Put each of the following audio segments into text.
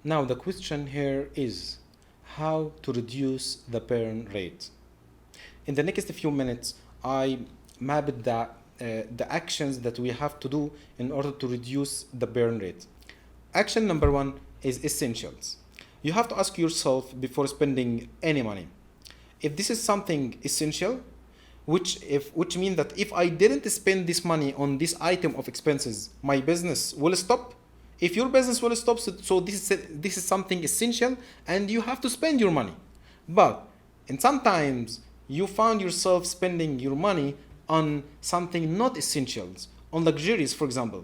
Now the question here is how to reduce the burn rate. In the next few minutes, I mapped the actions that we have to do in order to reduce the burn rate. Action number one is essentials. You have to ask yourself before spending any money, if this is something essential, which means that if I didn't spend this money on this item of expenses, my business will stop. If your business will stop, so this is something essential, and you have to spend your money. But and sometimes you found yourself spending your money on something not essentials, on luxuries, for example.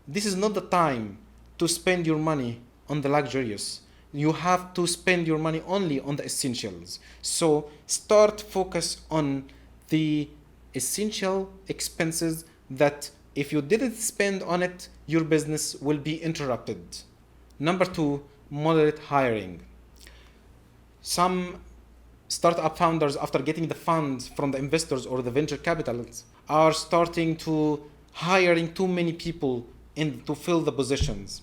This is not the time to spend your money on the luxurious. You have to spend your money only on the essentials. So start focus on the essential expenses that if you didn't spend on it, your business will be interrupted. Number two, moderate hiring. Some startup founders, after getting the funds from the investors or the venture capitalists, are starting to hiring too many people to fill the positions.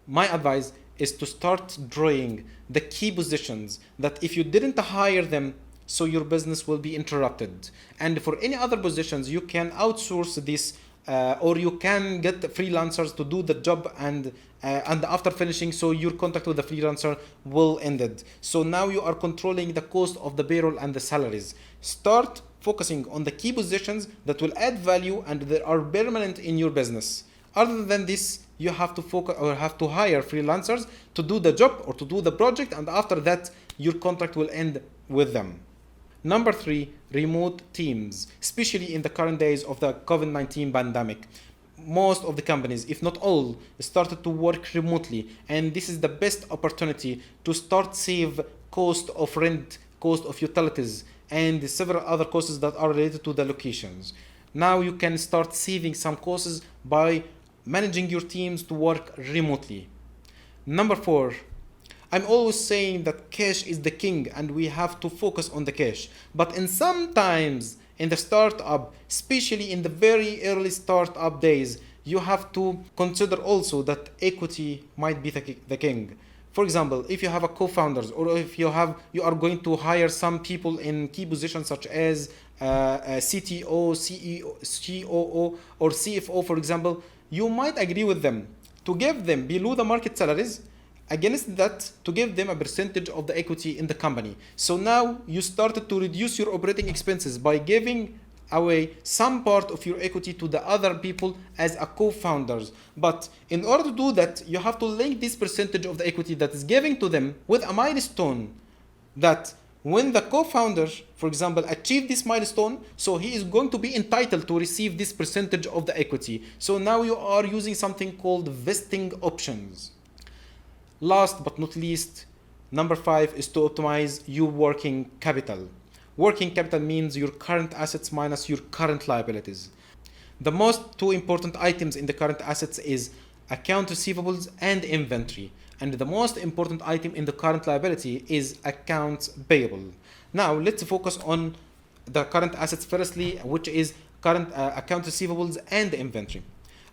My advice is to start drawing the key positions that if you didn't hire them, so your business will be interrupted. And for any other positions, you can outsource this, or you can get freelancers to do the job, and after finishing, so your contract with the freelancer will ended. So now you are controlling the cost of the payroll and the salaries. Start focusing on the key positions that will add value and that are permanent in your business. Other than this, you have to focus or have to hire freelancers to do the job or to do the project, and after that, your contract will end with them. Number three, remote teams, especially in the current days of the COVID-19 pandemic. Most of the companies, if not all, started to work remotely, and this is the best opportunity to start save cost of rent, cost of utilities, and several other costs that are related to the locations. Now you can start saving some costs by managing your teams to work remotely. Number four, I'm always saying that cash is the king and we have to focus on the cash. But sometimes in the startup, especially in the very early startup days, you have to consider also that equity might be the king. For example, if you have a co-founders, or if you are going to hire some people in key positions such as CTO, CEO, COO, or CFO, for example, you might agree with them to give them below the market salaries, against that to give them a percentage of the equity in the company. So now you started to reduce your operating expenses by giving away some part of your equity to the other people as a co-founders. But in order to do that, you have to link this percentage of the equity that is given to them with a milestone, that when the co-founder, for example, achieve this milestone, so he is going to be entitled to receive this percentage of the equity. So now you are using something called vesting options. Last but not least, number five is to optimize your working capital. Working capital means your current assets minus your current liabilities. The most two important items in the current assets is account receivables and inventory. And the most important item in the current liability is accounts payable. Now let's focus on the current assets firstly, which is current account receivables and inventory.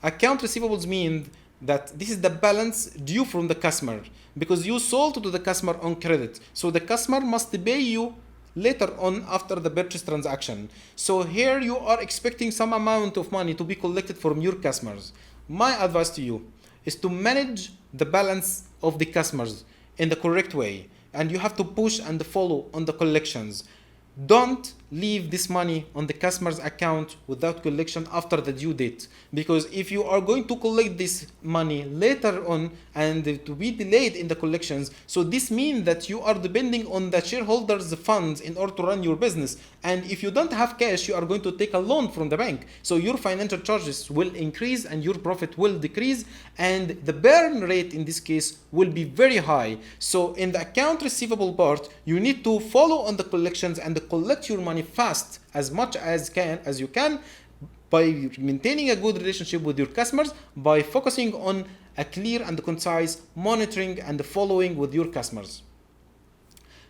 Account receivables mean that this is the balance due from the customer because you sold to the customer on credit. So the customer must pay you later on after the purchase transaction. So here you are expecting some amount of money to be collected from your customers. My advice to you is to manage the balance of the customers in the correct way, and you have to push and follow on the collections. Don't leave this money on the customer's account without collection after the due date, because if you are going to collect this money later on and to be delayed in the collections, so this means that you are depending on the shareholders' funds in order to run your business, and if you don't have cash, you are going to take a loan from the bank, so your financial charges will increase and your profit will decrease, and the burn rate in this case will be very high. So in the account receivable part, you need to follow on the collections and collect your money fast as much as you can by maintaining a good relationship with your customers, by focusing on a clear and concise monitoring and following with your customers.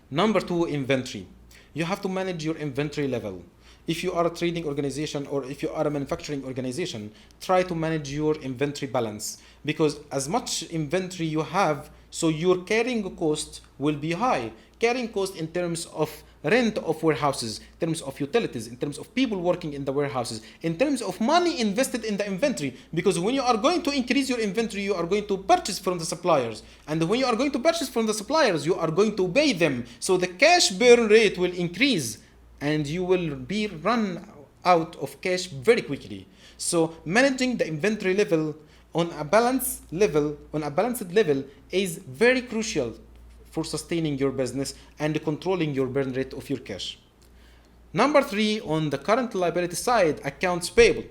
Number two, inventory. You have to manage your inventory level. if you are a trading organization or if you are a manufacturing organization, try to manage your inventory balance, because as much inventory you have, so your carrying cost will be high. Carrying cost in terms of rent of warehouses, in terms of utilities, in terms of people working in the warehouses, in terms of money invested in the inventory, because when you are going to increase your inventory, you are going to purchase from the suppliers, and when you are going to purchase from the suppliers, you are going to pay them, so the cash burn rate will increase and you will be run out of cash very quickly. So managing the inventory level on a balanced level, is very crucial for sustaining your business and controlling your burn rate of your cash. Number 3, on the current liability side, accounts payable.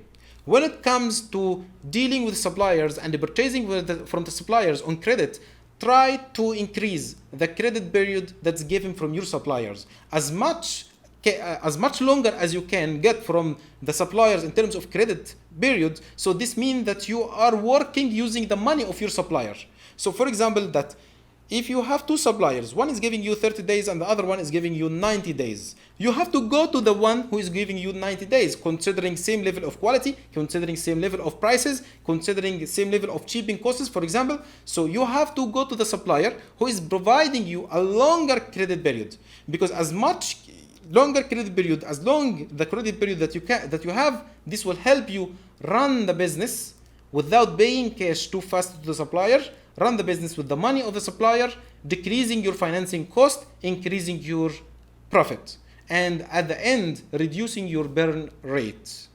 When it comes to dealing with suppliers and purchasing from the suppliers on credit, try to increase the credit period that's given from your suppliers as much longer as you can get from the suppliers in terms of credit period. So this means that you are working using the money of your supplier. So for example, that if you have 2 suppliers, one is giving you 30 days and the other one is giving you 90 days, you have to go to the one who is giving you 90 days, considering same level of quality, considering same level of prices, considering same level of shipping costs, for example. So you have to go to the supplier who is providing you a longer credit period, because as much longer credit period, as long the credit period that you have, this will help you run the business without paying cash too fast to the supplier, run the business with the money of the supplier, decreasing your financing cost, increasing your profit, and at the end, reducing your burn rate.